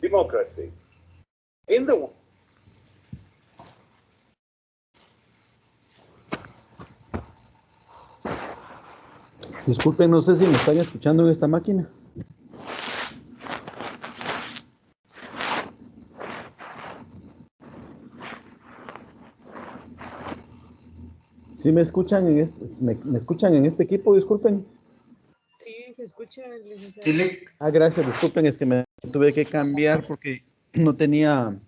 democracy. In the Disculpen, no sé si me están escuchando en esta máquina. ¿Sí me escuchan en me escuchan en este equipo? Disculpen. Sí, se escucha. Gracias, disculpen, es que me tuve que cambiar porque no tenía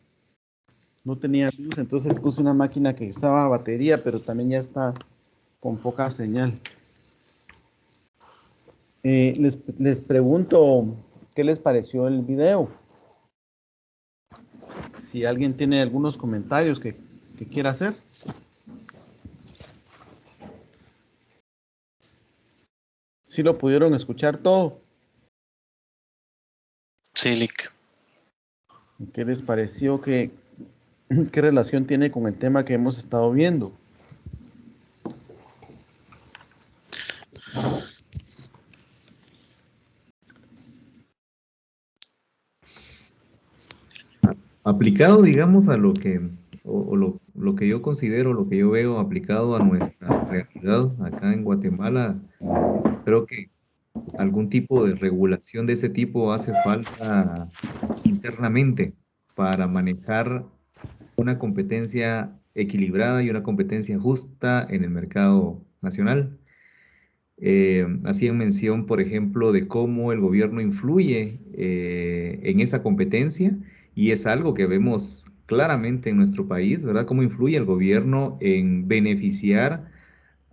luz, entonces puse una máquina que usaba batería, pero también ya está con poca señal. Les pregunto, ¿qué les pareció el video? Si alguien tiene algunos comentarios que quiera hacer. ¿Sí lo pudieron escuchar todo? Sí, Lick. ¿Qué les pareció? ¿Qué relación tiene con el tema que hemos estado viendo? Aplicado, digamos, a lo que, lo que yo considero, lo que yo veo aplicado a nuestra realidad acá en Guatemala, creo que algún tipo de regulación de ese tipo hace falta internamente para manejar una competencia equilibrada y una competencia justa en el mercado nacional. Hacían mención, por ejemplo, de cómo el gobierno influye en esa competencia y es algo que vemos claramente en nuestro país, ¿verdad? Cómo influye el gobierno en beneficiar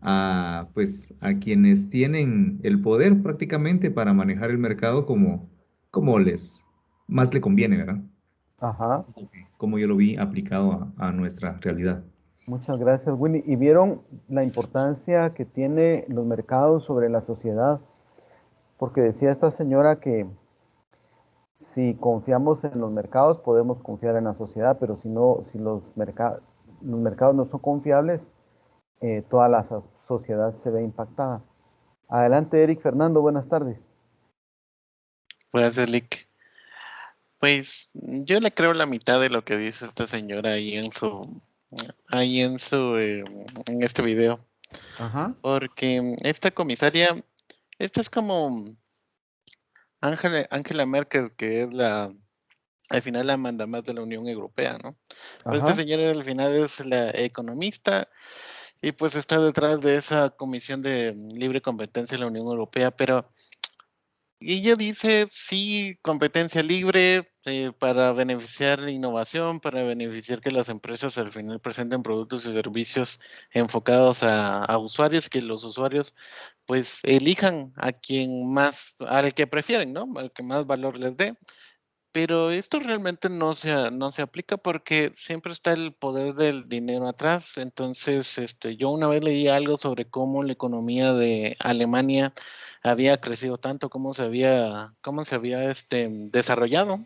a, pues, a quienes tienen el poder prácticamente para manejar el mercado como les más le conviene, ¿verdad? Ajá. Como yo lo vi aplicado a nuestra realidad. Muchas gracias, Willy. ¿Y vieron la importancia que tiene los mercados sobre la sociedad? Porque decía esta señora que si confiamos en los mercados, podemos confiar en la sociedad, pero si no, si los mercados no son confiables, toda la sociedad se ve impactada. Adelante, Eric Fernando, buenas tardes. Puede ser, Lick. Pues yo le creo la mitad de lo que dice esta señora ahí en en este video. Ajá. Porque esta comisaria, esta es como Angela Merkel, que es al final la mandamás de la Unión Europea, ¿no? Pero esta Ajá. señora al final es la economista y pues está detrás de esa Comisión de Libre Competencia de la Unión Europea, pero ella dice sí, competencia libre para beneficiar la innovación, para beneficiar que las empresas al final presenten productos y servicios enfocados a usuarios, que los usuarios pues elijan a quien más, al que prefieren, ¿no? Al que más valor les dé. Pero esto realmente no se aplica porque siempre está el poder del dinero atrás. Entonces, yo una vez leí algo sobre cómo la economía de Alemania había crecido tanto, cómo se había desarrollado.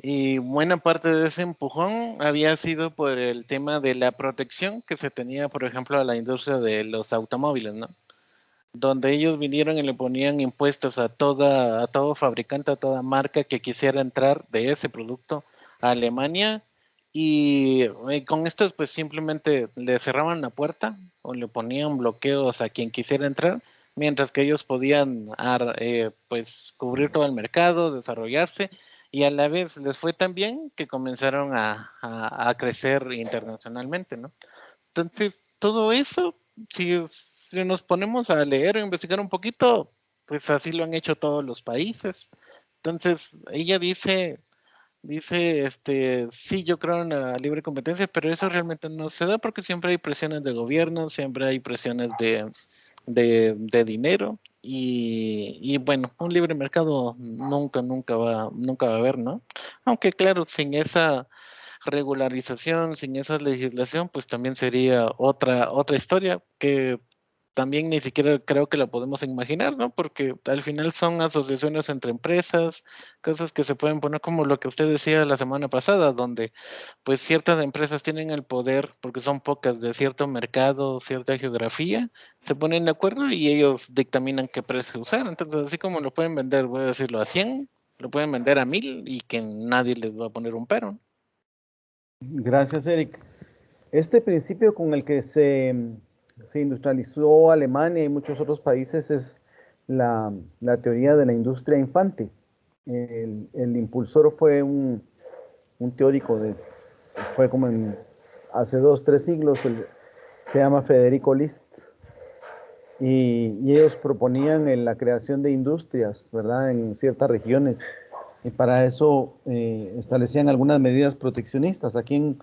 Y buena parte de ese empujón había sido por el tema de la protección que se tenía, por ejemplo, a la industria de los automóviles, ¿no? Donde ellos vinieron y le ponían impuestos a todo fabricante, a toda marca que quisiera entrar de ese producto a Alemania, y con esto pues simplemente le cerraban la puerta o le ponían bloqueos a quien quisiera entrar, mientras que ellos podían pues cubrir todo el mercado, desarrollarse, y a la vez les fue tan bien que comenzaron a crecer internacionalmente, ¿no? Entonces, todo eso, si nos ponemos a leer o investigar un poquito, pues así lo han hecho todos los países. Entonces, ella dice, sí, yo creo en la libre competencia, pero eso realmente no se da porque siempre hay presiones de gobierno, siempre hay presiones de dinero y bueno, un libre mercado nunca va a haber, ¿no? Aunque claro, sin esa regularización, sin esa legislación, pues también sería otra historia que también ni siquiera creo que la podemos imaginar, ¿no? Porque al final son asociaciones entre empresas, cosas que se pueden poner como lo que usted decía la semana pasada, donde pues ciertas empresas tienen el poder, porque son pocas, de cierto mercado, cierta geografía, se ponen de acuerdo y ellos dictaminan qué precio usar. Entonces, así como lo pueden vender, voy a decirlo, a 100, lo pueden vender a 1000 y que nadie les va a poner un pero. Gracias, Eric. Este principio con el que se industrializó Alemania y muchos otros países es la teoría de la industria infante. El impulsor fue un teórico fue como hace 2, 3 siglos, se llama Federico List. Y ellos proponían la creación de industrias, ¿verdad?, en ciertas regiones. Y para eso establecían algunas medidas proteccionistas. Aquí en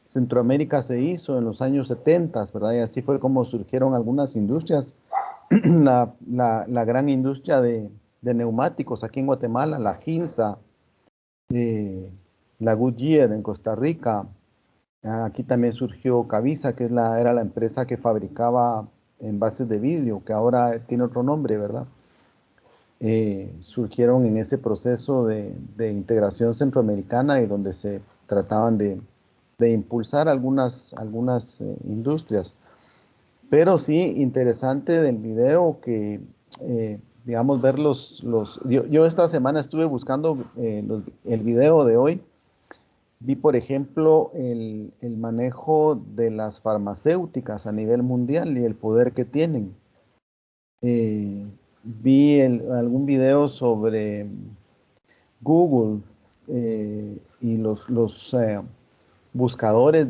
Centroamérica se hizo en los años 70, ¿verdad? Y así fue como surgieron algunas industrias. La gran industria de neumáticos aquí en Guatemala, la Ginza, la Goodyear en Costa Rica. Aquí también surgió Cavisa, que era la empresa que fabricaba envases de vidrio, que ahora tiene otro nombre, ¿verdad? Surgieron en ese proceso de integración centroamericana y donde se trataban de impulsar algunas industrias. Pero sí, interesante del video que, digamos, ver yo esta semana estuve buscando el video de hoy. Vi, por ejemplo, el manejo de las farmacéuticas a nivel mundial y el poder que tienen. Vi algún video sobre Google y los buscadores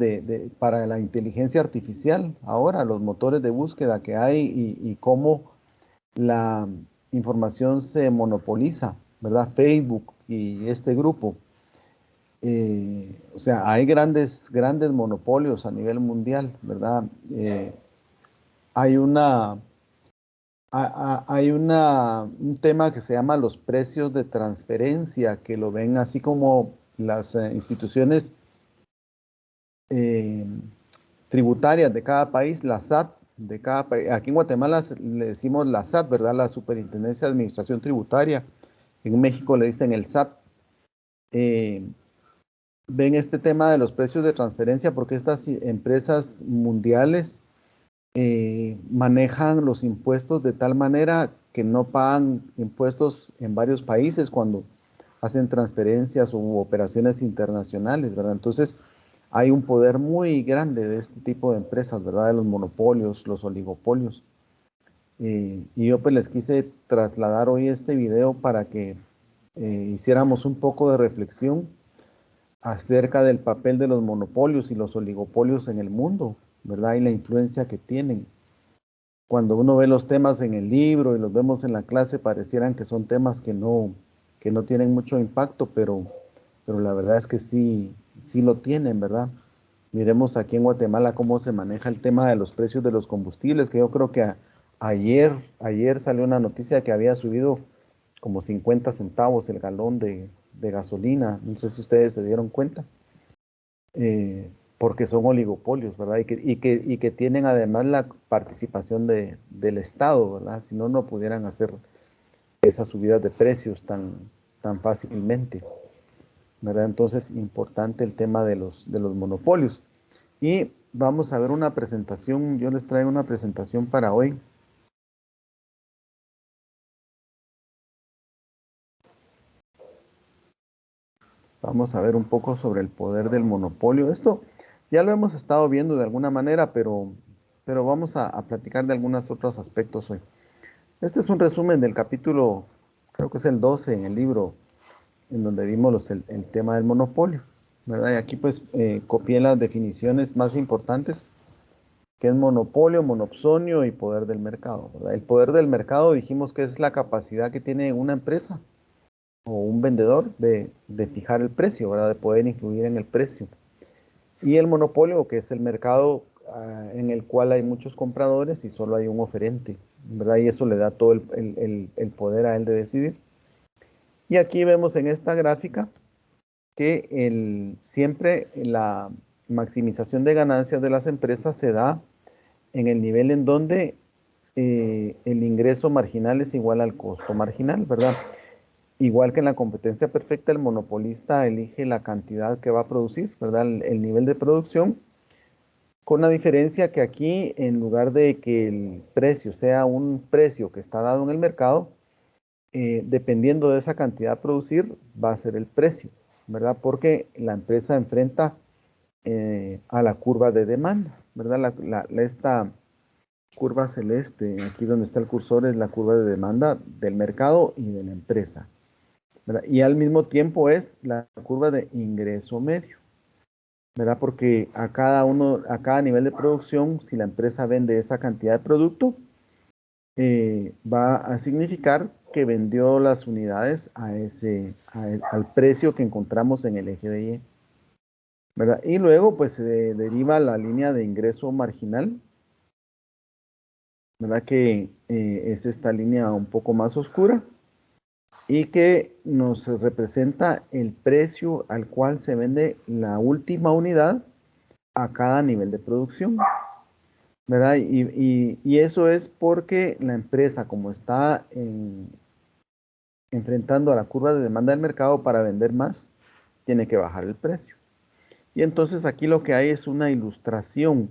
para la inteligencia artificial. Ahora, los motores de búsqueda que hay y cómo la información se monopoliza, ¿verdad? Facebook y este grupo. O sea, hay grandes monopolios a nivel mundial, ¿verdad? Hay un tema que se llama los precios de transferencia, que lo ven así como las instituciones tributarias de cada país, la SAT de cada país. Aquí en Guatemala le decimos la SAT, ¿verdad? La Superintendencia de Administración Tributaria. En México le dicen el SAT. Ven este tema de los precios de transferencia porque estas empresas mundiales manejan los impuestos de tal manera que no pagan impuestos en varios países cuando hacen transferencias u operaciones internacionales, ¿verdad? Entonces, hay un poder muy grande de este tipo de empresas, ¿verdad? De los monopolios, los oligopolios. Y yo pues les quise trasladar hoy este video para que hiciéramos un poco de reflexión acerca del papel de los monopolios y los oligopolios en el mundo, ¿verdad? Y la influencia que tienen. Cuando uno ve los temas en el libro y los vemos en la clase, parecieran que son temas que no tienen mucho impacto, pero la verdad es que sí lo tienen, ¿verdad? Miremos aquí en Guatemala cómo se maneja el tema de los precios de los combustibles, que yo creo que ayer salió una noticia que había subido como 50 centavos el galón de gasolina. No sé si ustedes se dieron cuenta. Porque son oligopolios, ¿verdad? Y que tienen además la participación del Estado, ¿verdad? Si no, no pudieran hacer esas subidas de precios tan fácilmente, ¿verdad? Entonces, importante el tema de los monopolios. Y vamos a ver una presentación, yo les traigo una presentación para hoy. Vamos a ver un poco sobre el poder del monopolio. Esto ya lo hemos estado viendo de alguna manera, pero vamos a platicar de algunos otros aspectos hoy. Este es un resumen del capítulo, creo que es el 12 en el libro, en donde vimos el tema del monopolio, ¿verdad? Y aquí pues copié las definiciones más importantes, que es monopolio, monopsonio y poder del mercado, ¿verdad? El poder del mercado dijimos que es la capacidad que tiene una empresa o un vendedor de fijar el precio, ¿verdad? De poder influir en el precio. Y el monopolio, que es el mercado en el cual hay muchos compradores y solo hay un oferente, ¿verdad? Y eso le da todo el poder a él de decidir. Y aquí vemos en esta gráfica que siempre la maximización de ganancias de las empresas se da en el nivel en donde el ingreso marginal es igual al costo marginal, ¿verdad? Igual que en la competencia perfecta, el monopolista elige la cantidad que va a producir, ¿verdad? El nivel de producción, con la diferencia que aquí, en lugar de que el precio sea un precio que está dado en el mercado, dependiendo de esa cantidad a producir, va a ser el precio, ¿verdad? Porque la empresa enfrenta a la curva de demanda, ¿verdad? Esta curva celeste, aquí donde está el cursor, es la curva de demanda del mercado y de la empresa, ¿verdad? Y al mismo tiempo es la curva de ingreso medio, ¿verdad? Porque a cada nivel de producción, si la empresa vende esa cantidad de producto, va a significar que vendió las unidades al precio que encontramos en el eje de Y, ¿verdad? Y luego pues se deriva la línea de ingreso marginal, ¿verdad? Que es esta línea un poco más oscura y que nos representa el precio al cual se vende la última unidad a cada nivel de producción, ¿verdad? Y eso es porque la empresa, como está enfrentando a la curva de demanda del mercado para vender más, tiene que bajar el precio. Y entonces aquí lo que hay es una ilustración.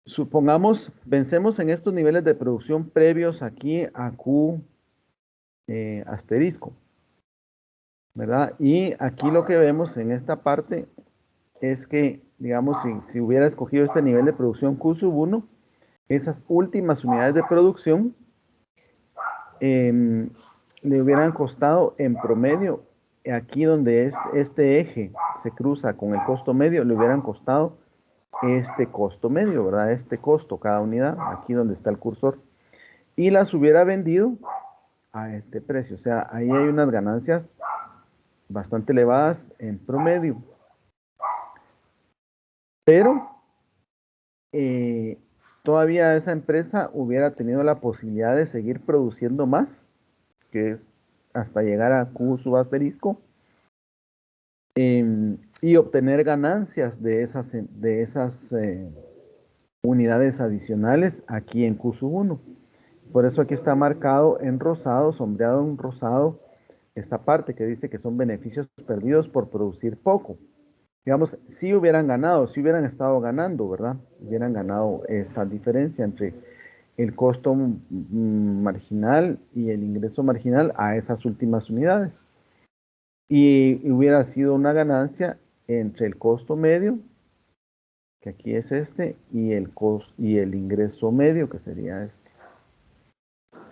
Supongamos, vencemos en estos niveles de producción previos aquí a Q asterisco, ¿verdad? Y aquí lo que vemos en esta parte es que, digamos, si hubiera escogido este nivel de producción Q sub 1, esas últimas unidades de producción le hubieran costado en promedio, aquí donde este eje se cruza con el costo medio, le hubieran costado este costo medio, ¿verdad? Este costo cada unidad, aquí donde está el cursor, y las hubiera vendido a este precio. O sea, ahí hay unas ganancias bastante elevadas en promedio. Pero todavía esa empresa hubiera tenido la posibilidad de seguir produciendo más, que es hasta llegar a Q sub asterisco, y obtener ganancias de esas unidades adicionales aquí en Q sub 1. Por eso aquí está marcado en rosado, sombreado en rosado, esta parte que dice que son beneficios perdidos por producir poco. Digamos, si hubieran ganado, si hubieran estado ganando, ¿verdad? Hubieran ganado esta diferencia entre el costo marginal y el ingreso marginal a esas últimas unidades. Y hubiera sido una ganancia entre el costo medio, que aquí es este, y el ingreso medio, que sería este,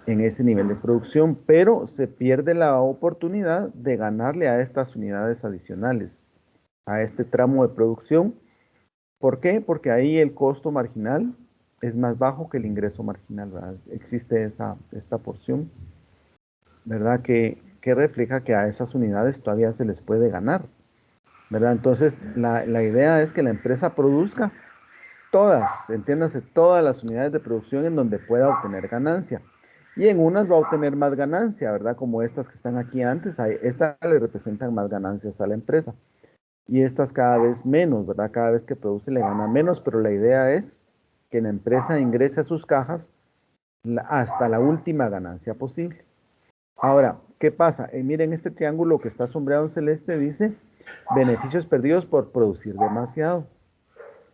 en ese nivel de producción, pero se pierde la oportunidad de ganarle a estas unidades adicionales, a este tramo de producción. ¿Por qué? Porque ahí el costo marginal es más bajo que el ingreso marginal, ¿verdad? Existe esta porción, ¿verdad? Que refleja que a esas unidades todavía se les puede ganar, ¿verdad? Entonces, la idea es que la empresa produzca todas, entiéndase, todas las unidades de producción en donde pueda obtener ganancia. Y en unas va a obtener más ganancia, ¿verdad? Como estas que están aquí antes, estas le representan más ganancias a la empresa. Y estas cada vez menos, ¿verdad? Cada vez que produce le gana menos, pero la idea es que la empresa ingrese a sus cajas hasta la última ganancia posible. Ahora, ¿qué pasa? Miren, este triángulo que está sombreado en celeste dice beneficios perdidos por producir demasiado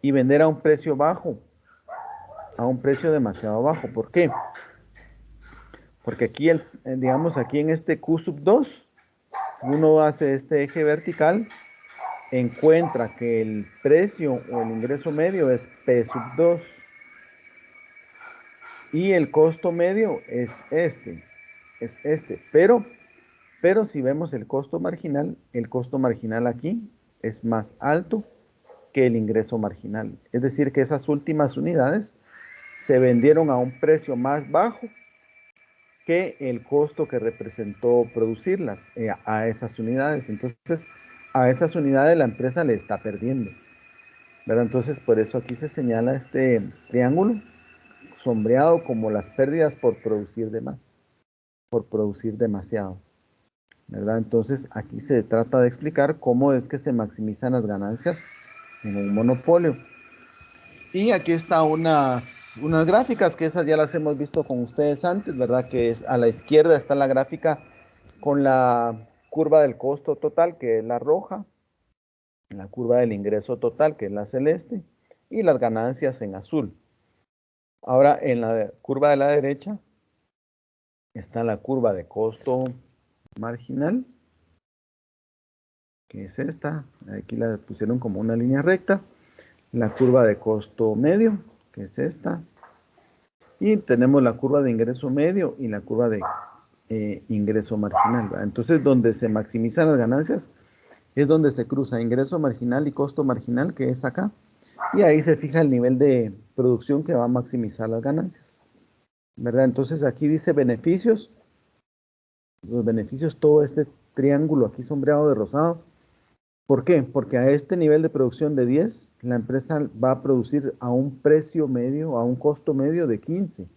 y vender a un precio bajo, a un precio demasiado bajo. ¿Por qué? Porque aquí, digamos, aquí en este Q sub 2, si uno hace este eje vertical, encuentra que el precio o el ingreso medio es P sub 2 y el costo medio es este, pero si vemos el costo marginal aquí es más alto que el ingreso marginal. Es decir, que esas últimas unidades se vendieron a un precio más bajo que el costo que representó producirlas a esas unidades. Entonces, a esas unidades la empresa le está perdiendo, ¿verdad? Entonces, por eso aquí se señala este triángulo sombreado como las pérdidas por producir de más, por producir demasiado, ¿verdad? Entonces, aquí se trata de explicar cómo es que se maximizan las ganancias en un monopolio. Y aquí está unas gráficas que esas ya las hemos visto con ustedes antes, ¿verdad? Que es a la izquierda está la gráfica con la curva del costo total, que es la roja, la curva del ingreso total, que es la celeste, y las ganancias en azul. Ahora, en la curva de la derecha, está la curva de costo marginal, que es esta. Aquí la pusieron como una línea recta. La curva de costo medio, que es esta. Y tenemos la curva de ingreso medio y la curva de ingreso marginal, ¿verdad? Entonces, donde se maximizan las ganancias es donde se cruza ingreso marginal y costo marginal, que es acá. Y ahí se fija el nivel de producción que va a maximizar las ganancias, ¿verdad? Entonces, aquí dice beneficios. Los beneficios, todo este triángulo aquí sombreado de rosado. ¿Por qué? Porque a este nivel de producción de 10, la empresa va a producir a un precio medio, a un costo medio de 15.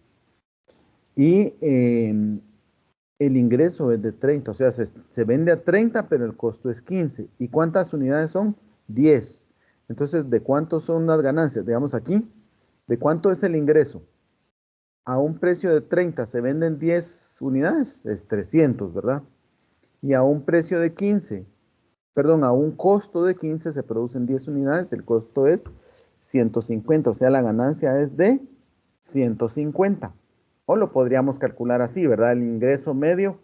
Y el ingreso es de 30, o sea, se vende a 30, pero el costo es 15. ¿Y cuántas unidades son? 10. Entonces, ¿de cuánto son las ganancias? Digamos aquí, ¿de cuánto es el ingreso? A un precio de 30 se venden 10 unidades, es 300, ¿verdad? Y a un precio de 15, perdón, a un costo de 15 se producen 10 unidades, el costo es 150, o sea, la ganancia es de 150. O lo podríamos calcular así, ¿verdad? El ingreso medio,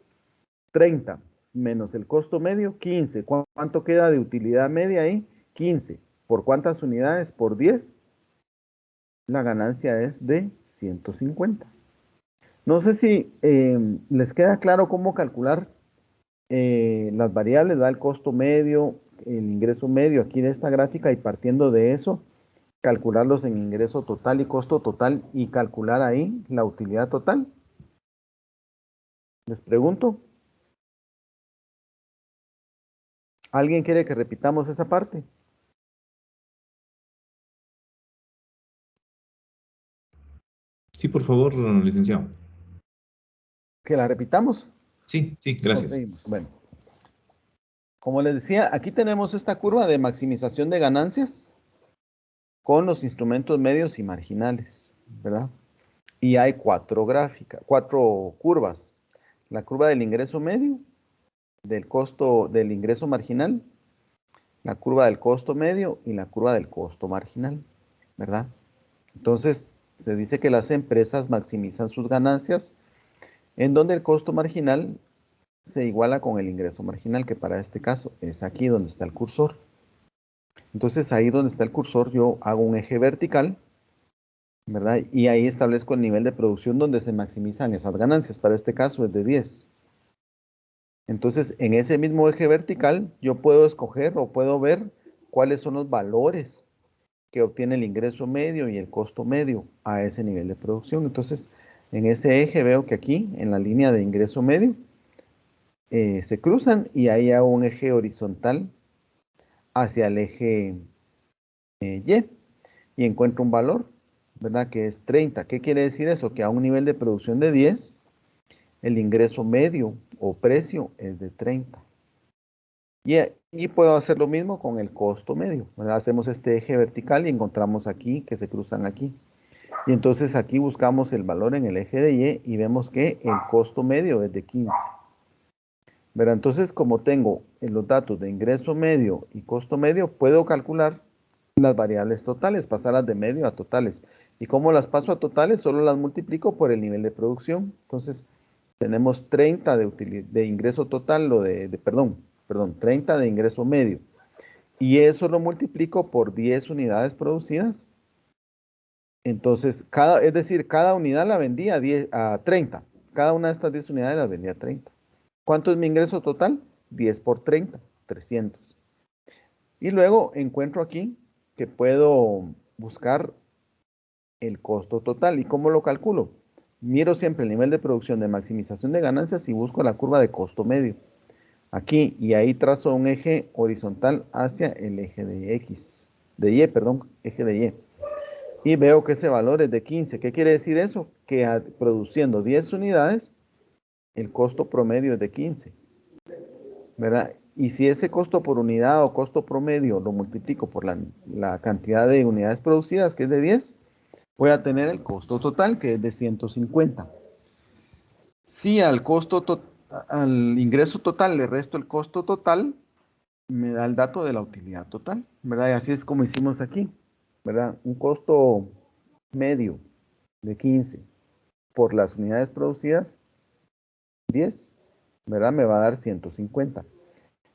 30, menos el costo medio, 15. ¿Cuánto queda de utilidad media ahí? 15. ¿Por cuántas unidades? Por 10. La ganancia es de 150. No sé si les queda claro cómo calcular las variables, ¿verdad? El costo medio, el ingreso medio aquí de esta gráfica, y partiendo de eso, calcularlos en ingreso total y costo total y calcular ahí la utilidad total. Les pregunto, ¿alguien quiere que repitamos esa parte? Sí, por favor, licenciado. ¿Que la repitamos? Sí, sí, ¿O gracias. seguimos? Bueno, como les decía, aquí tenemos esta curva de maximización de ganancias con los instrumentos medios y marginales, ¿verdad? Y hay cuatro curvas. La curva del ingreso medio, del costo del ingreso marginal, la curva del costo medio y la curva del costo marginal, ¿verdad? Entonces, se dice que las empresas maximizan sus ganancias en donde el costo marginal se iguala con el ingreso marginal, que para este caso es aquí donde está el cursor. Entonces, ahí donde está el cursor, yo hago un eje vertical, ¿verdad? Y ahí establezco el nivel de producción donde se maximizan esas ganancias. Para este caso es de 10. Entonces, en ese mismo eje vertical, yo puedo escoger o puedo ver cuáles son los valores que obtiene el ingreso medio y el costo medio a ese nivel de producción. Entonces, en ese eje veo que aquí, en la línea de ingreso medio, se cruzan y ahí hago un eje horizontal hacia el eje y encuentro un valor, ¿verdad? Que es 30. ¿Qué quiere decir eso? Que a un nivel de producción de 10, el ingreso medio o precio es de 30. Y puedo hacer lo mismo con el costo medio, ¿verdad? Hacemos este eje vertical y encontramos aquí que se cruzan aquí. Y entonces aquí buscamos el valor en el eje de Y y vemos que el costo medio es de 15. ¿Verdad? Entonces, como tengo los datos de ingreso medio y costo medio, puedo calcular las variables totales, pasarlas de medio a totales. ¿Y cómo las paso a totales? Solo las multiplico por el nivel de producción. Entonces, tenemos 30 de ingreso total, perdón, 30 de ingreso medio. Y eso lo multiplico por 10 unidades producidas. Entonces, es decir, cada unidad la vendía a 30. Cada una de estas 10 unidades las vendía a 30. ¿Cuánto es mi ingreso total? 10 por 30, 300. Y luego encuentro aquí que puedo buscar el costo total. ¿Y cómo lo calculo? Miro siempre el nivel de producción de maximización de ganancias y busco la curva de costo medio. Aquí y ahí trazo un eje horizontal hacia el eje eje de Y. Y veo que ese valor es de 15. ¿Qué quiere decir eso? Que produciendo 10 unidades, el costo promedio es de 15. ¿Verdad? Y si ese costo por unidad o costo promedio lo multiplico por la cantidad de unidades producidas, que es de 10, voy a tener el costo total, que es de 150. Si al ingreso total le resto el costo total, me da el dato de la utilidad total, ¿verdad? Y así es como hicimos aquí, ¿verdad? Un costo medio de 15 por las unidades producidas 10, ¿verdad? Me va a dar 150.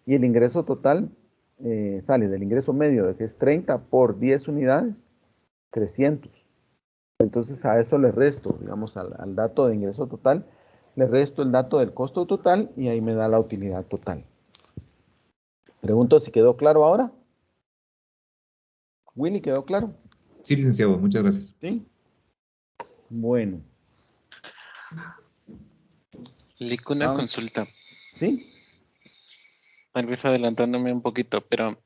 Y el ingreso total sale del ingreso medio, de que es 30 por 10 unidades, 300. Entonces a eso le resto, digamos, al dato de ingreso total, le resto el dato del costo total y ahí me da la utilidad total. Pregunto si quedó claro ahora. Willy, ¿quedó claro? Sí, licenciado, muchas gracias. Sí. Bueno. Lick, una consulta. Sí. Tal vez adelantándome un poquito, pero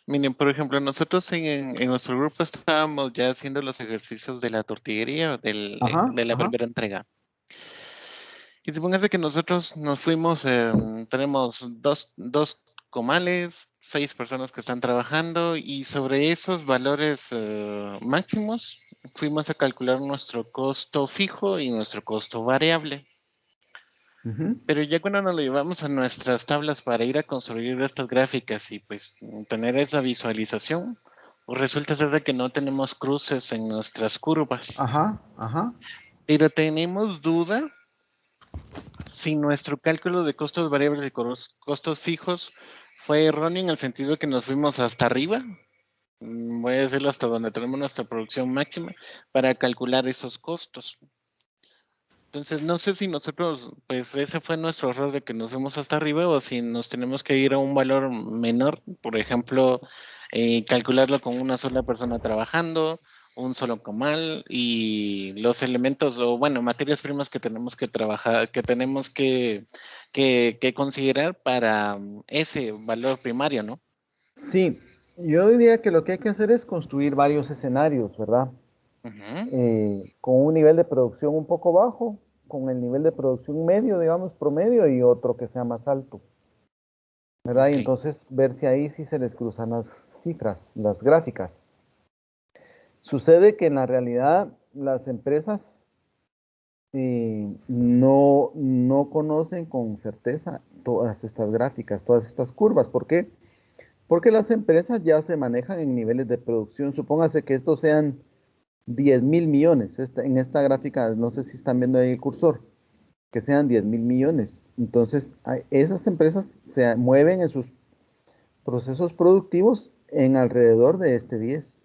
miren, por ejemplo, nosotros en nuestro grupo estábamos ya haciendo los ejercicios de la tortillería Ajá, de la ajá. primera entrega. Y supóngase que nosotros nos fuimos, tenemos dos comales, 6 personas que están trabajando y sobre esos valores máximos fuimos a calcular nuestro costo fijo y nuestro costo variable. Ujú. Pero ya cuando nos lo llevamos a nuestras tablas para ir a construir estas gráficas y pues tener esa visualización, pues resulta ser de que no tenemos cruces en nuestras curvas. Ajá, ajá. Pero tenemos duda si nuestro cálculo de costos variables y costos fijos fue erróneo en el sentido que nos fuimos hasta arriba, voy a decirlo hasta donde tenemos nuestra producción máxima, para calcular esos costos. Entonces, no sé si nosotros, pues ese fue nuestro error de que nos fuimos hasta arriba o si nos tenemos que ir a un valor menor, por ejemplo, calcularlo con una sola persona trabajando, un solo comal y los elementos o, bueno, materias primas que tenemos que trabajar, que tenemos que considerar para ese valor primario, ¿no? Sí, yo diría que lo que hay que hacer es construir varios escenarios, ¿verdad? Ujú. Con un nivel de producción un poco bajo, con el nivel de producción medio, digamos, promedio, y otro que sea más alto, ¿verdad? Y Ok. entonces ver si ahí sí se les cruzan las cifras, las gráficas. Sucede que en la realidad las empresas no conocen con certeza todas estas gráficas, todas estas curvas. ¿Por qué? Porque las empresas ya se manejan en niveles de producción. Supóngase que estos sean 10.000 millones. En esta gráfica, no sé si están viendo ahí el cursor, que sean 10.000 millones. Entonces, esas empresas se mueven en sus procesos productivos en alrededor de este 10.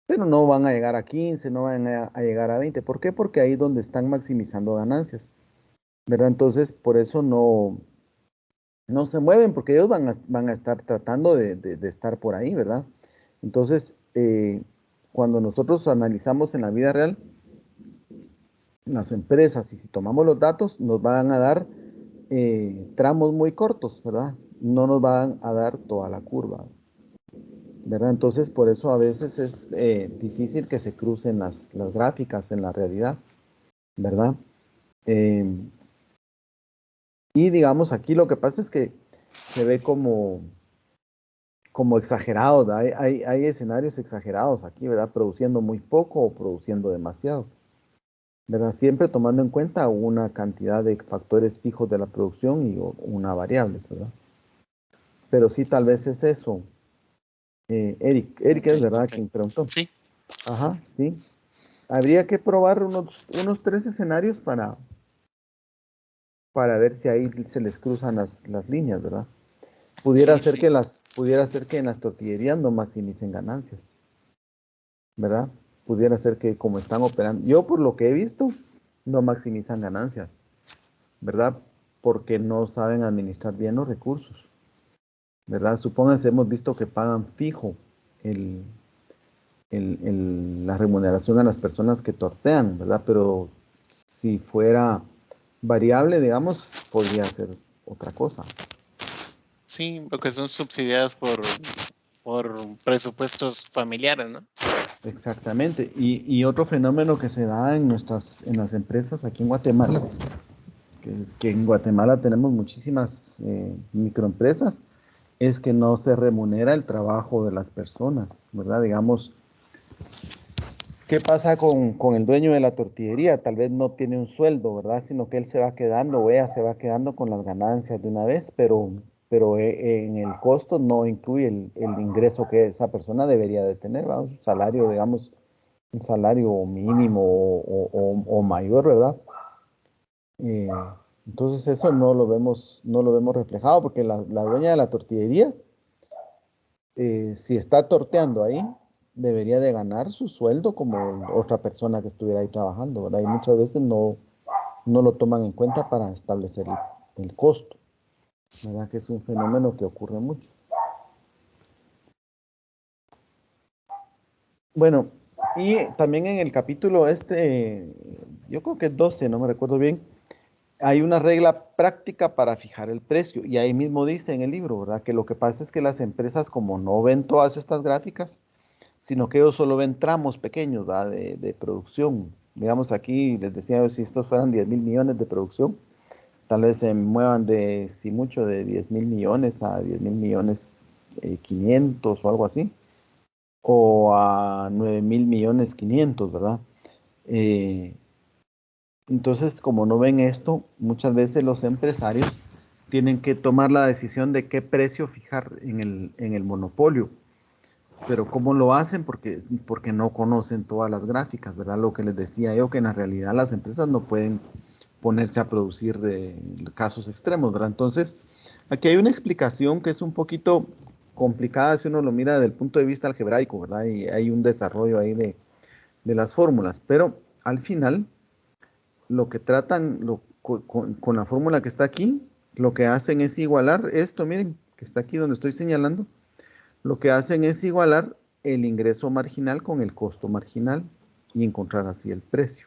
Pero no van a llegar a 15, no van a llegar a 20. ¿Por qué? Porque ahí es donde están maximizando ganancias, ¿verdad? Entonces, por eso no se mueven, porque ellos van a estar tratando de estar por ahí, ¿verdad? Entonces, cuando nosotros analizamos en la vida real, las empresas, y si tomamos los datos, nos van a dar tramos muy cortos, ¿verdad? No nos van a dar toda la curva, ¿verdad? Entonces, por eso a veces es difícil que se crucen las gráficas en la realidad, ¿verdad? Eh, y digamos, aquí lo que pasa es que se ve como exagerados, ¿verdad? Hay escenarios exagerados aquí, ¿verdad? Produciendo muy poco o produciendo demasiado, ¿verdad? Siempre tomando en cuenta una cantidad de factores fijos de la producción y una variable, ¿verdad? Pero sí, tal vez es eso. Eric Ok, es verdad ok. quien preguntó. Sí, Ajá, sí. Habría que probar unos 3 escenarios para ver si ahí se les cruzan las líneas, ¿verdad? sí, sí. Pudiera ser que en las tortillerías no maximicen ganancias, ¿verdad? Pudiera ser que como están operando, yo por lo que he visto, no maximizan ganancias, ¿verdad? Porque no saben administrar bien los recursos, ¿verdad? Supónganse, hemos visto que pagan fijo el, la remuneración a las personas que tortean, ¿verdad? Pero si fuera variable, digamos, podría ser otra cosa. Sí, porque son subsidiadas por presupuestos familiares, ¿no? Exactamente. Y otro fenómeno que se da en las empresas aquí en Guatemala, que en Guatemala tenemos muchísimas microempresas, es que no se remunera el trabajo de las personas, ¿verdad? Digamos, ¿qué pasa con el dueño de la tortillería? Tal vez no tiene un sueldo, ¿verdad? Sino que él se va quedando, o ella se va quedando con las ganancias de una vez, pero en el costo no incluye el ingreso que esa persona debería de tener, ¿verdad? Un salario, digamos, un salario mínimo o mayor, ¿verdad? Eh, Entonces eso no lo vemos reflejado porque la dueña de la tortillería, si está torteando ahí, debería de ganar su sueldo como otra persona que estuviera ahí trabajando, ¿verdad? Y muchas veces no lo toman en cuenta para establecer el costo, ¿verdad? Que es un fenómeno que ocurre mucho. Bueno, y también en el capítulo yo creo que es 12, no me recuerdo bien, hay una regla práctica para fijar el precio. Y ahí mismo dice en el libro, ¿verdad? Que lo que pasa es que las empresas, como no ven todas estas gráficas, sino que ellos solo ven tramos pequeños, ¿verdad? De producción. Digamos aquí, les decía yo, si estos fueran 10.000 millones de producción, tal vez se muevan de, si mucho, de 10.000 millones a 10.000 millones 500 o algo así, o a 9.000 millones 500, ¿verdad? Eh, entonces, como no ven esto, muchas veces los empresarios tienen que tomar la decisión de qué precio fijar en el monopolio. Pero ¿cómo lo hacen? Porque no conocen todas las gráficas, ¿verdad? Lo que les decía yo, que en la realidad las empresas no pueden ponerse a producir casos extremos, ¿verdad? Entonces, aquí hay una explicación que es un poquito complicada si uno lo mira desde el punto de vista algebraico, ¿verdad? Y hay un desarrollo ahí de las fórmulas, pero al final lo que tratan con la fórmula que está aquí, lo que hacen es igualar esto, miren, que está aquí donde estoy señalando, lo que hacen es igualar el ingreso marginal con el costo marginal y encontrar así el precio,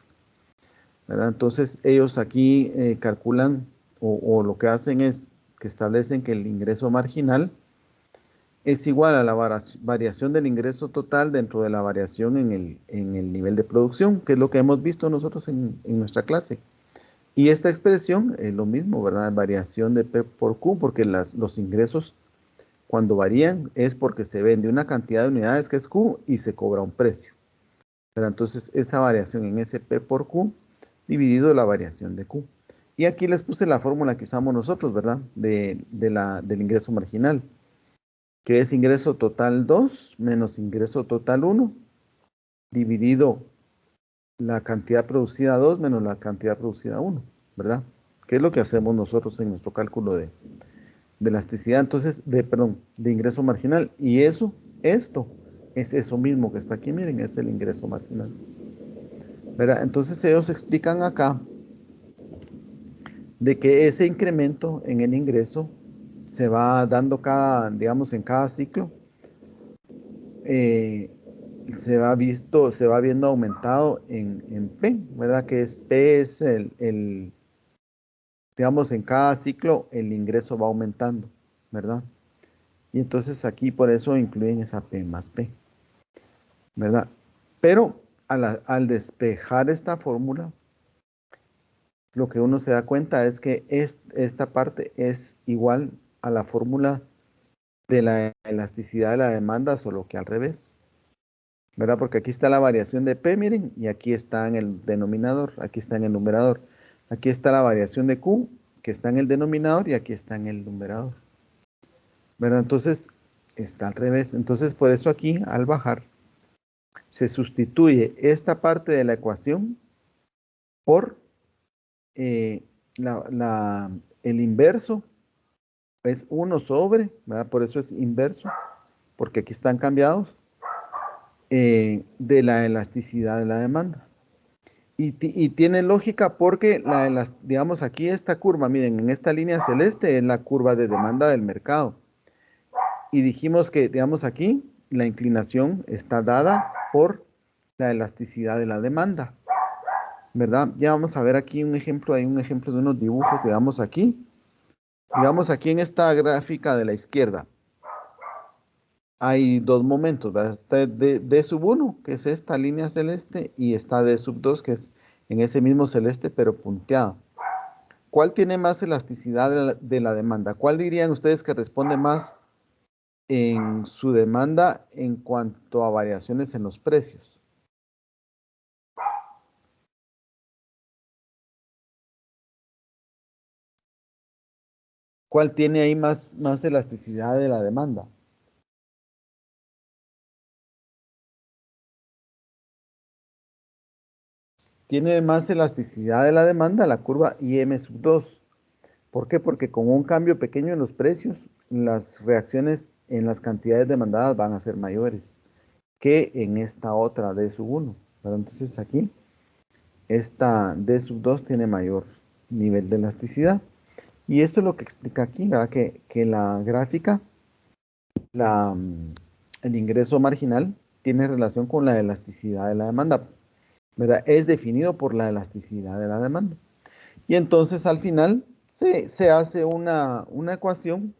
¿verdad? Entonces ellos aquí calculan o lo que hacen es que establecen que el ingreso marginal es igual a la variación del ingreso total dentro de la variación en el nivel de producción, que es lo que hemos visto nosotros en nuestra clase. Y esta expresión es lo mismo, ¿verdad? Variación de P por Q, porque los ingresos cuando varían es porque se vende una cantidad de unidades que es Q y se cobra un precio. Pero entonces esa variación en ese P por Q dividido la variación de Q. Y aquí les puse la fórmula que usamos nosotros, ¿verdad? Del ingreso marginal, que es ingreso total 2 menos ingreso total 1 dividido la cantidad producida 2 menos la cantidad producida 1, ¿verdad? Que es lo que hacemos nosotros en nuestro cálculo de elasticidad, entonces, de ingreso marginal. Y esto es eso mismo que está aquí, miren, es el ingreso marginal, ¿verdad? Entonces ellos explican acá de que ese incremento en el ingreso se va dando digamos, en cada ciclo, eh, se va viendo aumentado en P, ¿verdad? Que P es digamos, en cada ciclo el ingreso va aumentando, ¿verdad? Y entonces aquí por eso incluyen esa P más P, ¿verdad? Pero al despejar esta fórmula, lo que uno se da cuenta es que esta parte es igual a la fórmula de la elasticidad de la demanda, solo que al revés, ¿verdad? Porque aquí está la variación de P, miren, y aquí está en el denominador, aquí está en el numerador. Aquí está la variación de Q, que está en el denominador, y aquí está en el numerador, ¿verdad? Entonces, está al revés. Entonces, por eso aquí, al bajar, se sustituye esta parte de la ecuación por eh, el inverso, es 1 sobre, ¿verdad? Por eso es inverso, porque aquí están cambiados, de la elasticidad de la demanda. Y tiene lógica porque, digamos, aquí esta curva, miren, en esta línea celeste es la curva de demanda del mercado. Y dijimos que, digamos, aquí la inclinación está dada por la elasticidad de la demanda, ¿verdad? Ya vamos a ver aquí un ejemplo, hay un ejemplo de unos dibujos que damos aquí. Digamos, aquí en esta gráfica de la izquierda hay dos momentos, ¿verdad? Está D sub 1, que es esta línea celeste, y está D sub 2, que es en ese mismo celeste, pero punteado. ¿Cuál tiene más elasticidad de la demanda? ¿Cuál dirían ustedes que responde más en su demanda en cuanto a variaciones en los precios? ¿Cuál tiene ahí más elasticidad de la demanda? Tiene más elasticidad de la demanda la curva IM sub 2. ¿Por qué? Porque con un cambio pequeño en los precios, las reacciones en las cantidades demandadas van a ser mayores que en esta otra D sub 1. Entonces aquí, esta D sub 2 tiene mayor nivel de elasticidad. Y esto es lo que explica aquí, ¿verdad? Que la gráfica, el ingreso marginal tiene relación con la elasticidad de la demanda, ¿verdad? Es definido por la elasticidad de la demanda. Y entonces al final se hace una ecuación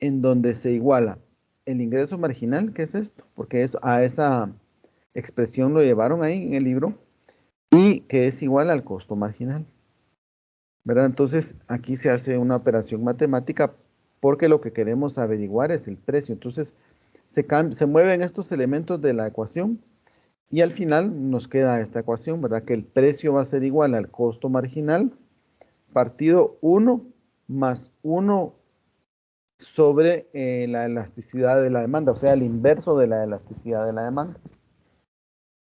en donde se iguala el ingreso marginal, que es esto, porque a esa expresión lo llevaron ahí en el libro, y que es igual al costo marginal, ¿verdad? Entonces aquí se hace una operación matemática porque lo que queremos averiguar es el precio. Entonces se mueven estos elementos de la ecuación y al final nos queda esta ecuación, ¿verdad? Que el precio va a ser igual al costo marginal partido 1 más 1 sobre la elasticidad de la demanda, o sea, el inverso de la elasticidad de la demanda.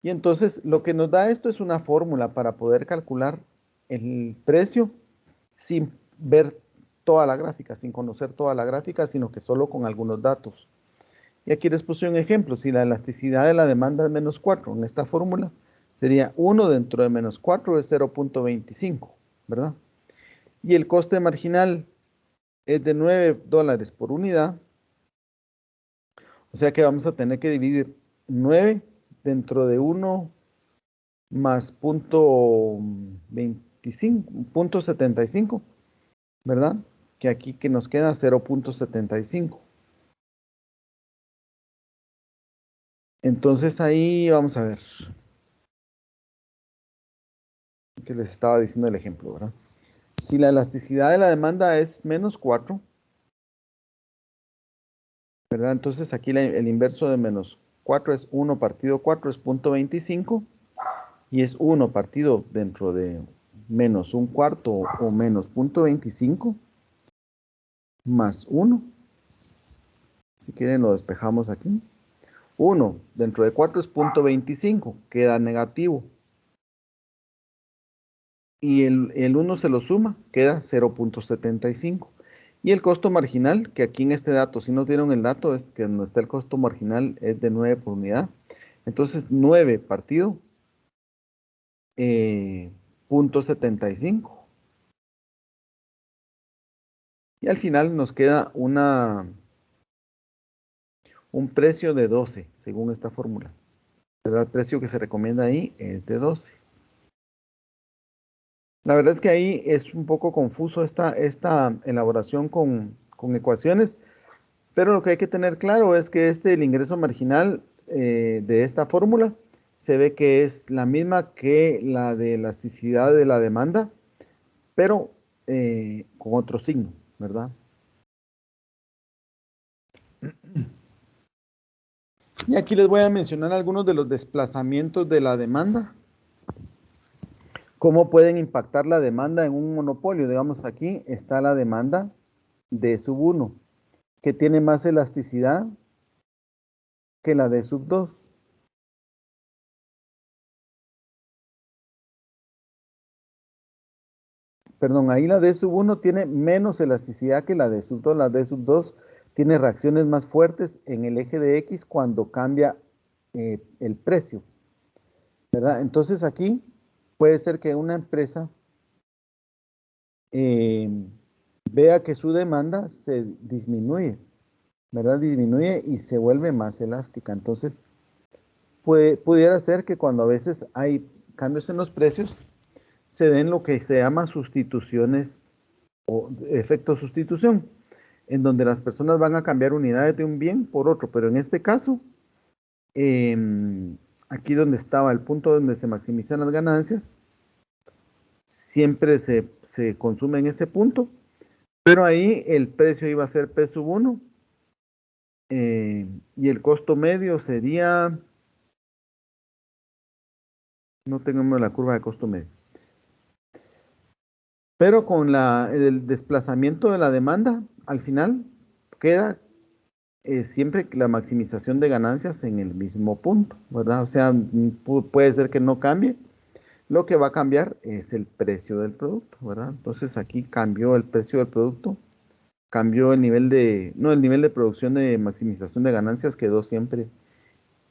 Y entonces lo que nos da esto es una fórmula para poder calcular el precio sin ver toda la gráfica, sin conocer toda la gráfica, sino que solo con algunos datos. Y aquí les puse un ejemplo. Si la elasticidad de la demanda es menos 4, en esta fórmula sería 1 dentro de menos 4 es 0.25, ¿verdad? Y el coste marginal es de $9 por unidad. O sea que vamos a tener que dividir 9 dentro de 1 más .75, ¿verdad? Que aquí que nos queda 0.75. Entonces ahí vamos a ver. Que les estaba diciendo el ejemplo, ¿verdad? Si la elasticidad de la demanda es menos 4, ¿verdad? Entonces aquí el inverso de menos 4 es 1 partido 4 es 0.25 y es 1 partido dentro de menos un cuarto o menos 0.25 más 1. Si quieren lo despejamos aquí. 1 dentro de 4 es 0.25, queda negativo. Y el 1 se lo suma, queda 0.75. Y el costo marginal, que aquí en este dato, si nos dieron el dato, es que donde está el costo marginal es de 9 por unidad. Entonces 9 partido 0.75. Y al final nos queda un precio de 12, según esta fórmula. Pero el precio que se recomienda ahí es de 12. La verdad es que ahí es un poco confuso esta elaboración con ecuaciones, pero lo que hay que tener claro es que el ingreso marginal de esta fórmula se ve que es la misma que la de elasticidad de la demanda, pero con otro signo, ¿verdad? Y aquí les voy a mencionar algunos de los desplazamientos de la demanda. ¿Cómo pueden impactar la demanda en un monopolio? Digamos, aquí está la demanda de sub 1, que tiene más elasticidad que la de sub 2. Perdón, ahí la D sub 1 tiene menos elasticidad que la D sub 2. La D sub 2 tiene reacciones más fuertes en el eje de X cuando cambia el precio, ¿verdad? Entonces aquí puede ser que una empresa vea que su demanda se disminuye, ¿verdad? Disminuye y se vuelve más elástica. Entonces, pudiera ser que cuando a veces hay cambios en los precios, se den lo que se llama sustituciones o efecto sustitución, en donde las personas van a cambiar unidades de un bien por otro, pero en este caso, aquí donde estaba el punto donde se maximizan las ganancias, siempre se consume en ese punto, pero ahí el precio iba a ser P sub 1 y el costo medio sería, no tenemos la curva de costo medio, pero con el desplazamiento de la demanda, al final queda siempre la maximización de ganancias en el mismo punto, ¿verdad? O sea, puede ser que no cambie. lo que va a cambiar es el precio del producto, ¿verdad? Entonces aquí cambió el precio del producto, cambió el nivel no, el nivel de producción de maximización de ganancias quedó siempre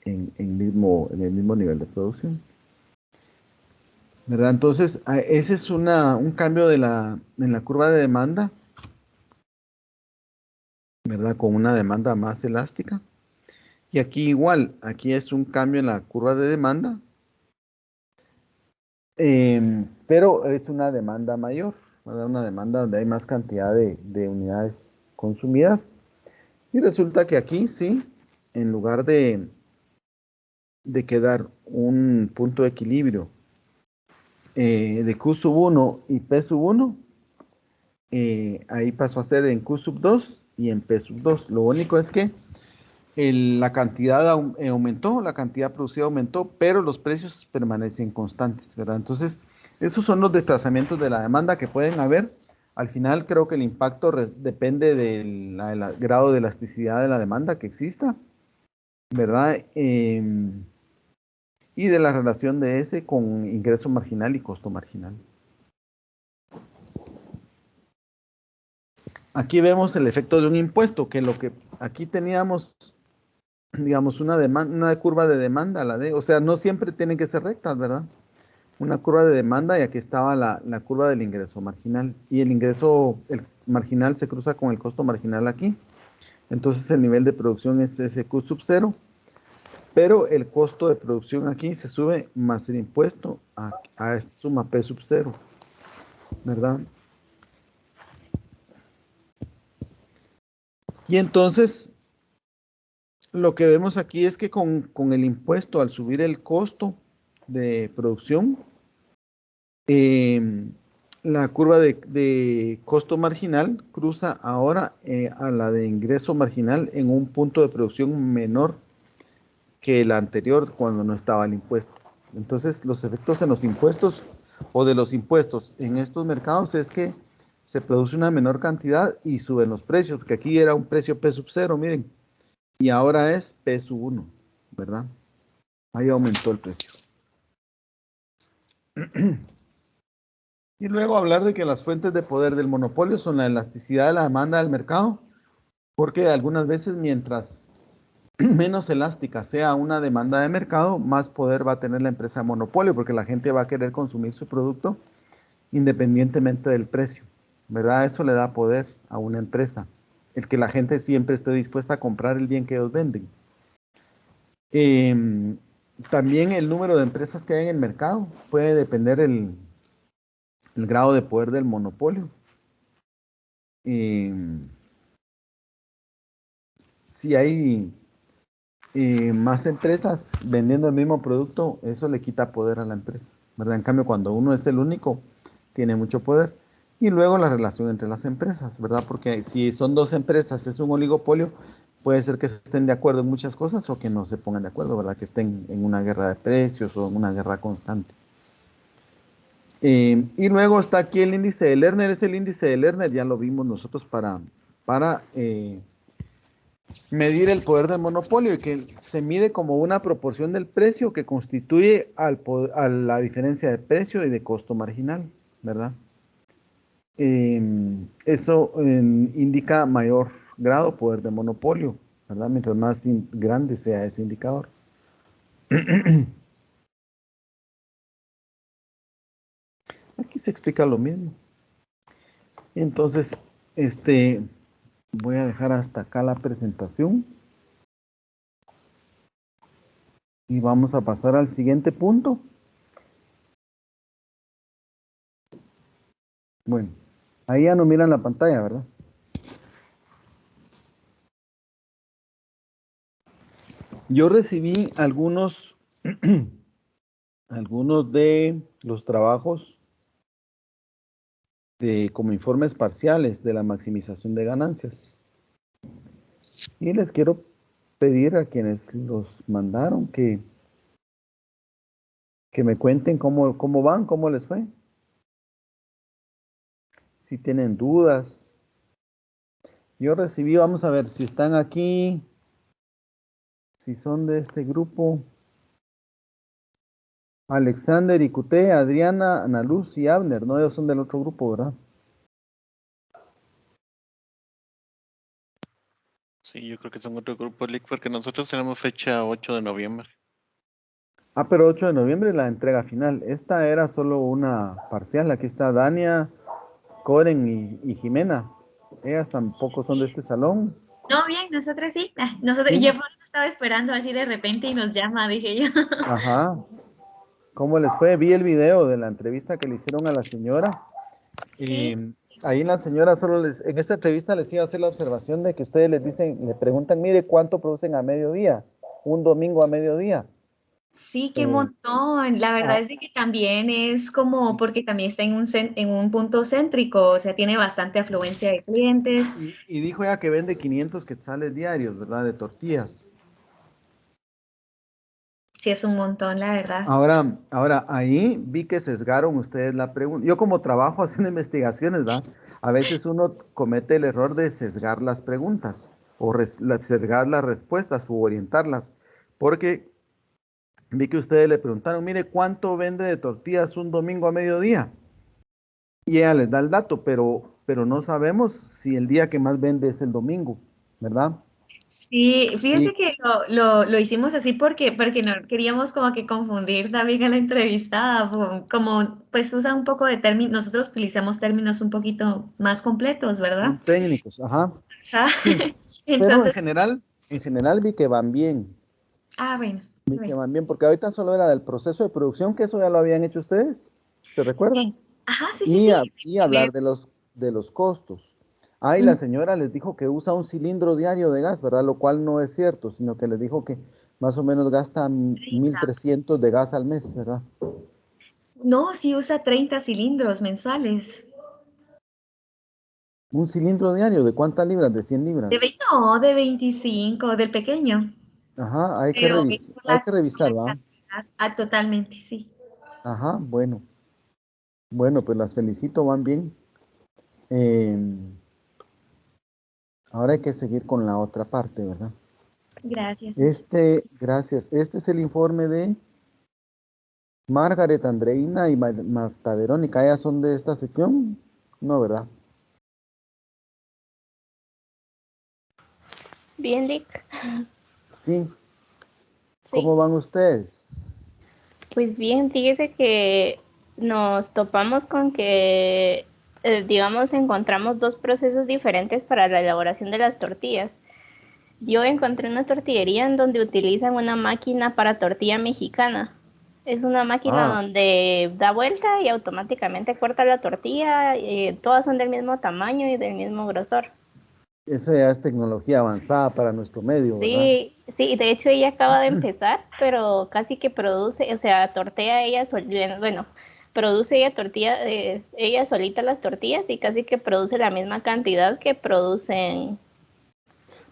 en el mismo nivel de producción, ¿verdad? Entonces, ese es un cambio en la curva de demanda, ¿verdad? Con una demanda más elástica. Y aquí igual, aquí es un cambio en la curva de demanda, pero es una demanda mayor, ¿verdad? Una demanda donde hay más cantidad de unidades consumidas. Y resulta que aquí sí, en lugar de quedar un punto de equilibrio de Q sub 1 y P sub 1, ahí pasó a ser en Q sub 2 y en P sub 2. Lo único es que la cantidad aumentó, la cantidad producida aumentó, pero los precios permanecen constantes, ¿verdad? Entonces, esos son los desplazamientos de la demanda que pueden haber. Al final, creo que el impacto depende del grado de elasticidad de la demanda que exista, ¿verdad? Y de la relación de ese con ingreso marginal y costo marginal. Aquí vemos el efecto de un impuesto, que lo que aquí teníamos, digamos, una curva de demanda, o sea, no siempre tienen que ser rectas, ¿verdad? Una curva de demanda y aquí estaba la curva del ingreso marginal. Y el marginal se cruza con el costo marginal aquí. Entonces el nivel de producción es ese Q sub 0, pero el costo de producción aquí se sube más el impuesto a esta suma P sub 0, ¿verdad? Y entonces lo que vemos aquí es que con el impuesto, al subir el costo de producción, la curva de costo marginal cruza ahora a la de ingreso marginal en un punto de producción menor que el anterior cuando no estaba el impuesto. Entonces, los efectos en los impuestos o de los impuestos en estos mercados es que se produce una menor cantidad y suben los precios, porque aquí era un precio P sub 0, miren, y ahora es P sub 1, ¿verdad? Ahí aumentó el precio. Y luego hablar de que las fuentes de poder del monopolio son la elasticidad de la demanda del mercado, porque algunas veces mientras menos elástica sea una demanda de mercado, más poder va a tener la empresa de monopolio, porque la gente va a querer consumir su producto independientemente del precio, ¿verdad? Eso le da poder a una empresa, el que la gente siempre esté dispuesta a comprar el bien que ellos venden. También el número de empresas que hay en el mercado puede depender el grado de poder del monopolio. Si hay más empresas vendiendo el mismo producto, eso le quita poder a la empresa, ¿verdad? En cambio, cuando uno es el único, tiene mucho poder. Y luego la relación entre las empresas, ¿verdad? Porque si son dos empresas, es un oligopolio, puede ser que estén de acuerdo en muchas cosas o que no se pongan de acuerdo, ¿verdad? Que estén en una guerra de precios o en una guerra constante. Y luego está aquí el índice de Lerner. Es el índice de Lerner, ya lo vimos nosotros para medir el poder del monopolio y que se mide como una proporción del precio que constituye a la diferencia de precio y de costo marginal, ¿verdad? Eso indica mayor grado poder de monopolio, ¿verdad? Mientras más grande sea ese indicador. Aquí se explica lo mismo. Entonces, voy a dejar hasta acá la presentación y vamos a pasar al siguiente punto. Bueno, ahí ya no miran la pantalla, ¿verdad? Yo recibí algunos de los trabajos como informes parciales de la maximización de ganancias. Y les quiero pedir a quienes los mandaron que me cuenten cómo van, cómo les fue. Si tienen dudas. Yo recibí, vamos a ver si están aquí, si son de este grupo. Alexander, Icute, Adriana, Ana Luz y Abner, ¿no? Ellos son del otro grupo, ¿verdad? Sí, yo creo que son otro grupo, Lick, porque nosotros tenemos fecha 8 de noviembre. Ah, pero 8 de noviembre es la entrega final. Esta era solo una parcial. Aquí está Dania, Coren y Jimena. Ellas tampoco son de este salón. No, bien, nosotros sí. Nosotros, Sí. yo por eso estaba esperando así de repente y nos llama, dije yo. Ajá. ¿Cómo les fue? Vi el video de la entrevista que le hicieron a la señora. Sí, Ahí la señora solo en esta entrevista les iba a hacer la observación de que ustedes les dicen, le preguntan, mire, ¿cuánto producen a mediodía? Un domingo a mediodía. sí, qué montón. La verdad Ah, es de que también es como porque también está en un punto céntrico, o sea, tiene bastante afluencia de clientes. y dijo ella que vende 500 quetzales diarios, ¿verdad? De tortillas. Sí, es un montón, la verdad. Ahora, ahí vi que sesgaron ustedes la pregunta. Yo como trabajo haciendo investigaciones, ¿verdad? A veces uno comete el error de sesgar las preguntas o sesgar las respuestas o orientarlas, porque vi que ustedes le preguntaron, mire, ¿cuánto vende de tortillas un domingo a mediodía? Y ella les da el dato, pero no sabemos si el día que más vende es el domingo, ¿verdad? Sí, Y fíjese que lo hicimos así porque no queríamos como que confundir también a la entrevistada, como pues usa un poco de términos, nosotros utilizamos términos un poquito más completos, ¿verdad? técnicos, ajá. Ajá. Sí, pero Entonces, en general vi que van bien. bueno, Vi que bueno. van bien, porque ahorita solo era del proceso de producción, que eso ya lo habían hecho ustedes, ¿se recuerdan? Ajá, sí, sí, sí. Y hablar de los costos. Ah, y la señora les dijo que usa un cilindro diario de gas, ¿verdad? Lo cual no es cierto, sino que les dijo que más o menos gasta 1.300 de gas al mes, ¿verdad? No, sí usa 30 cilindros mensuales. Un cilindro diario, ¿de cuántas libras? De 100 libras. No, de 25 del pequeño, Ajá, pero es hay que por revisar, la ¿va? cantidad. Ah, totalmente, sí. Ajá, bueno. Bueno, pues las felicito, van bien. Em, Ahora hay que seguir con la otra parte, ¿verdad? Gracias. Gracias. Este es el informe de Margaret, Andreina y Marta Verónica. ¿Ellas son de esta sección? No, ¿verdad? Bien, Lick. Sí. Sí, ¿Cómo van ustedes? pues bien, fíjese que nos topamos con que, digamos, encontramos dos procesos diferentes para la elaboración de las tortillas. Yo encontré una tortillería en donde utilizan una máquina para tortilla mexicana. Es una máquina Ah, donde da vuelta y automáticamente corta la tortilla. Todas son del mismo tamaño y del mismo grosor. eso ya es tecnología avanzada para nuestro medio, ¿verdad? Sí, sí, de hecho ella acaba de empezar, pero casi que produce, o sea, tortea ella, bueno, produce ella tortilla, ella solita las tortillas y casi que produce la misma cantidad que producen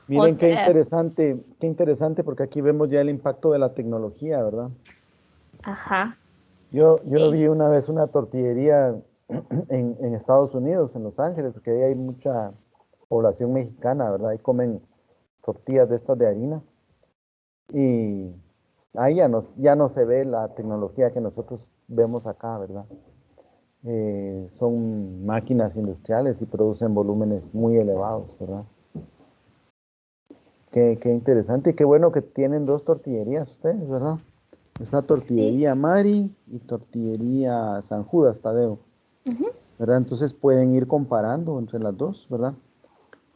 Miren otra, qué interesante, porque aquí vemos ya el impacto de la tecnología, ¿verdad? ajá, Yo sí, vi una vez una tortillería en Estados Unidos, en Los Ángeles, porque ahí hay mucha población mexicana, ¿verdad? Ahí comen tortillas de estas de harina. Y ahí ya no se ve la tecnología que nosotros vemos acá, ¿verdad? Son máquinas industriales y producen volúmenes muy elevados, ¿verdad? Qué interesante y qué bueno que tienen dos tortillerías ustedes, ¿verdad? Está sí, tortillería Mari y tortillería San Judas Tadeo, ujú. ¿verdad? Entonces pueden ir comparando entre las dos, ¿verdad?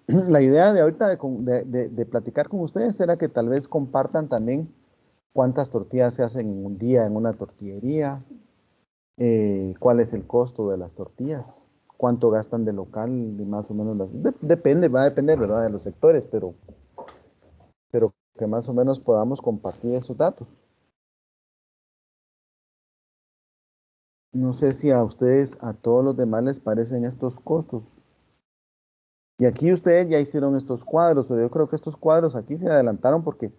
La idea de ahorita de platicar con ustedes era que tal vez compartan también cuántas tortillas se hacen en un día en una tortillería, cuál es el costo de las tortillas, cuánto gastan de local y más o menos depende, va a depender, ¿verdad? De los sectores, pero que más o menos podamos compartir esos datos. No sé si a ustedes, a todos los demás les parecen estos costos. Y aquí ustedes ya hicieron estos cuadros, pero yo creo que estos cuadros aquí se adelantaron porque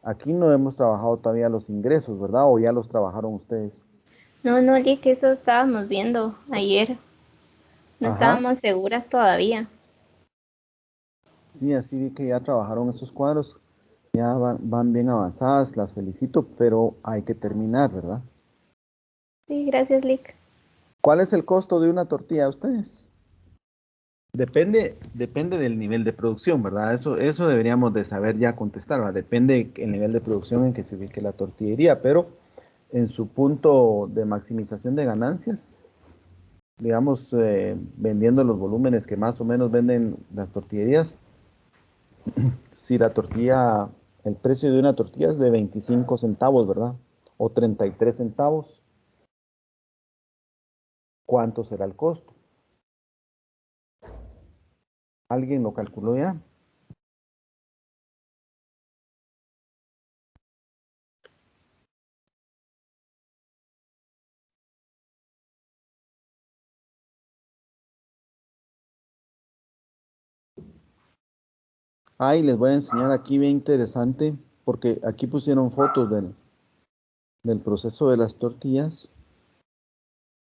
aquí no hemos trabajado todavía los ingresos, ¿verdad? O ya los trabajaron ustedes. No, no, Lick, eso estábamos viendo ayer, no Ajá, estábamos seguras todavía. sí, así vi que ya trabajaron estos cuadros, ya van bien avanzadas, las felicito, pero hay que terminar, ¿verdad? Sí, gracias, Lick. ¿Cuál es el costo de una tortilla a ustedes? Depende del nivel de producción, ¿verdad? Eso deberíamos de saber ya contestar, ¿verdad? Depende el nivel de producción en que se ubique la tortillería, pero en su punto de maximización de ganancias, digamos, vendiendo los volúmenes que más o menos venden las tortillerías, si la tortilla, el precio de una tortilla es de 25 centavos, ¿verdad? O 33 centavos, ¿cuánto será el costo? ¿Alguien lo calculó ya? Ay, les voy a enseñar aquí bien interesante, porque aquí pusieron fotos del proceso de las tortillas,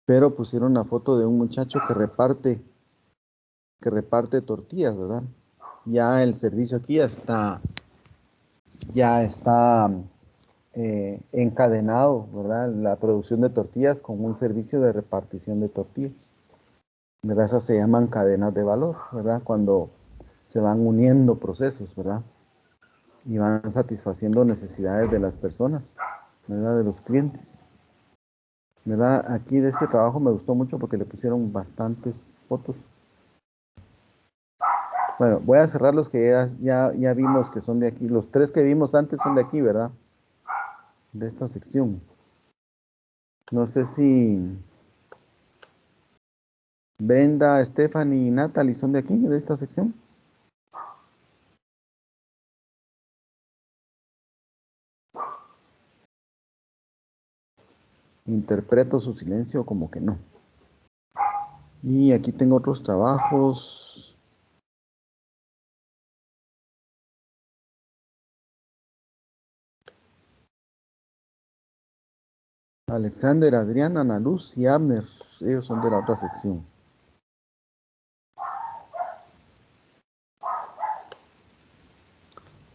pero pusieron una foto de un muchacho que reparte tortillas, ¿verdad? Ya el servicio aquí ya está encadenado, ¿verdad? La producción de tortillas con un servicio de repartición de tortillas. ¿Verdad? Esas se llaman cadenas de valor, ¿verdad? Cuando se van uniendo procesos, ¿verdad? Y van satisfaciendo necesidades de las personas, ¿verdad? De los clientes. ¿Verdad? Aquí de este trabajo me gustó mucho porque le pusieron bastantes fotos. Bueno, voy a cerrar los que ya vimos que son de aquí. Los 3 que vimos antes son de aquí, ¿verdad? De esta sección. No sé si Brenda, Stephanie y Natalie son de aquí, de esta sección. Interpreto su silencio como que no. Y aquí tengo otros trabajos. Alexander, Adriana, Ana Luz y Abner. Ellos son de la otra sección.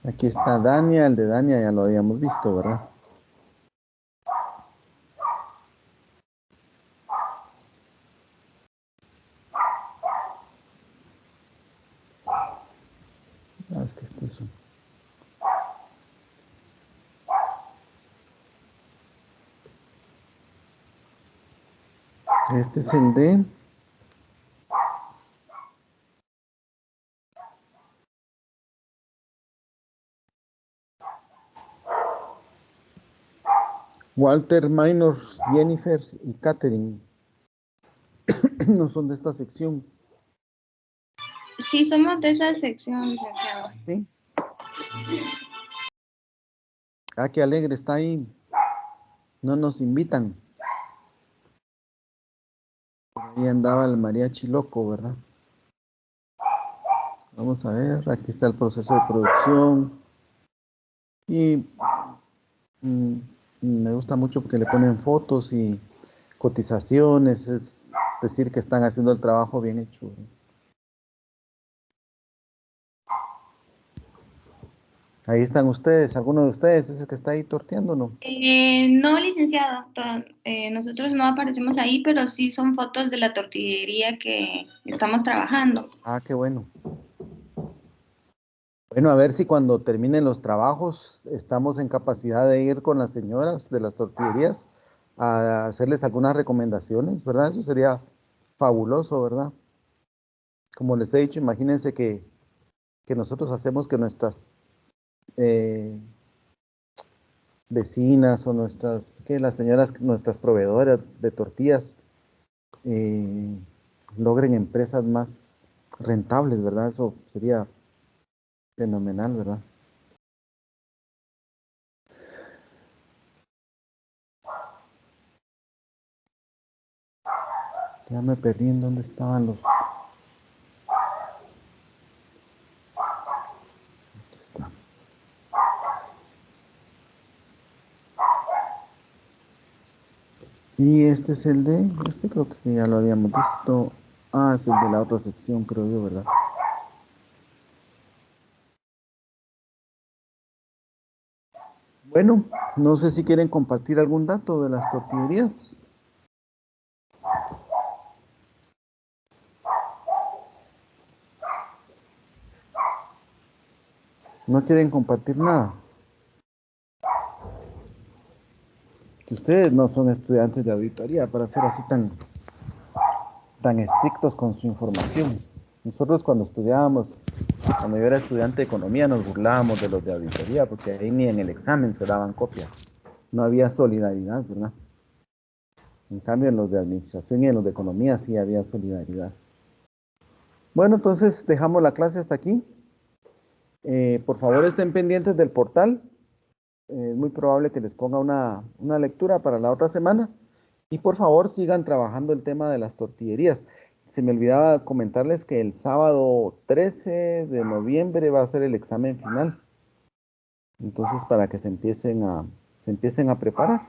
Aquí está Dania. El de Dania ya lo habíamos visto, ¿verdad? Ah, es que este es un... Este es el de... Walter, Minor, Jennifer y Catherine. No son de esta sección. Sí, somos de esa sección, licenciado. ¿Sí? Ah, qué alegre está ahí. No nos invitan. Por ahí andaba el mariachi loco, ¿verdad? Vamos a ver, aquí está el proceso de producción. Y me gusta mucho porque le ponen fotos y cotizaciones, es decir, que están haciendo el trabajo bien hecho. Ahí están ustedes, alguno de ustedes es el que está ahí torteando, ¿no? No, licenciado, nosotros no aparecemos ahí, pero sí son fotos de la tortillería que estamos trabajando. Ah, qué bueno. Bueno, a ver si cuando terminen los trabajos estamos en capacidad de ir con las señoras de las tortillerías a hacerles algunas recomendaciones, ¿verdad? Eso sería fabuloso, ¿verdad? Como les he dicho, imagínense que nosotros hacemos que nuestras vecinas o que las señoras, nuestras proveedoras de tortillas, eh, logren empresas más rentables, ¿verdad? Eso sería fenomenal, ¿verdad? Ya me perdí en dónde estaban los... Aquí está. Y este es el de... Este creo que ya lo habíamos visto. Ah, es el de la otra sección, creo yo, ¿verdad? Bueno, no sé si quieren compartir algún dato de las tortillerías. No quieren compartir nada. Que ustedes no son estudiantes de auditoría para ser así tan estrictos con su información. Nosotros cuando estudiábamos, cuando yo era estudiante de economía, nos burlábamos de los de auditoría, porque ahí ni en el examen se daban copias. No había solidaridad, ¿verdad? En cambio, en los de administración y en los de economía sí había solidaridad. Bueno, entonces dejamos la clase hasta aquí. Por favor, estén pendientes del portal. Es muy probable que les ponga una lectura para la otra semana. Y por favor, sigan trabajando el tema de las tortillerías. Se me olvidaba comentarles que el sábado 13 de noviembre va a ser el examen final. Entonces, para que se empiecen a preparar,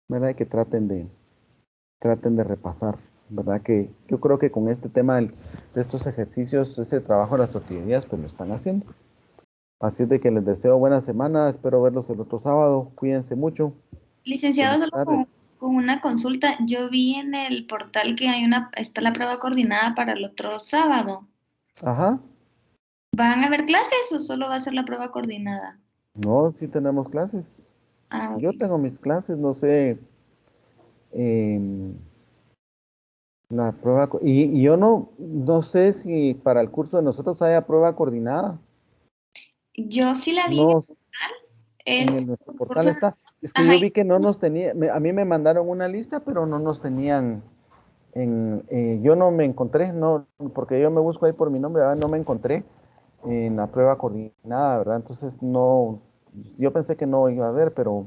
¿verdad? Y que traten de repasar, ¿verdad? Que yo creo que con este tema de estos ejercicios, este trabajo de las tortillerías, pues lo están haciendo. Así es de que les deseo buena semana, espero verlos el otro sábado, cuídense mucho. Licenciado, Feliz solo tarde. con una consulta. Yo vi en el portal que está la prueba coordinada para el otro sábado. Ajá, ¿Van a haber clases o solo va a ser la prueba coordinada? no, sí tenemos clases. Ah, Yo ok. tengo mis clases, no sé, em, la prueba, y yo no sé si para el curso de nosotros haya prueba coordinada. Yo sí la vi, No, es nuestro un portal curso de... está. Es que Ajá, yo vi que no nos tenía, a mí me mandaron una lista, pero no nos tenían yo no me encontré, no, porque yo me busco ahí por mi nombre, ¿verdad? No me encontré en la prueba coordinada, ¿verdad? Entonces no, yo pensé que no iba a haber, pero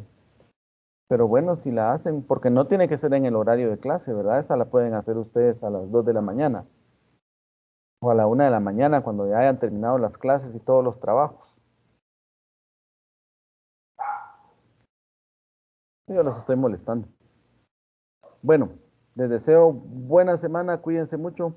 bueno, si la hacen, porque no tiene que ser en el horario de clase, ¿verdad? Esa la pueden hacer ustedes a las 2 de la mañana o a la 1 de la mañana cuando ya hayan terminado las clases y todos los trabajos. Yo los estoy molestando. Bueno, les deseo buena semana, cuídense mucho.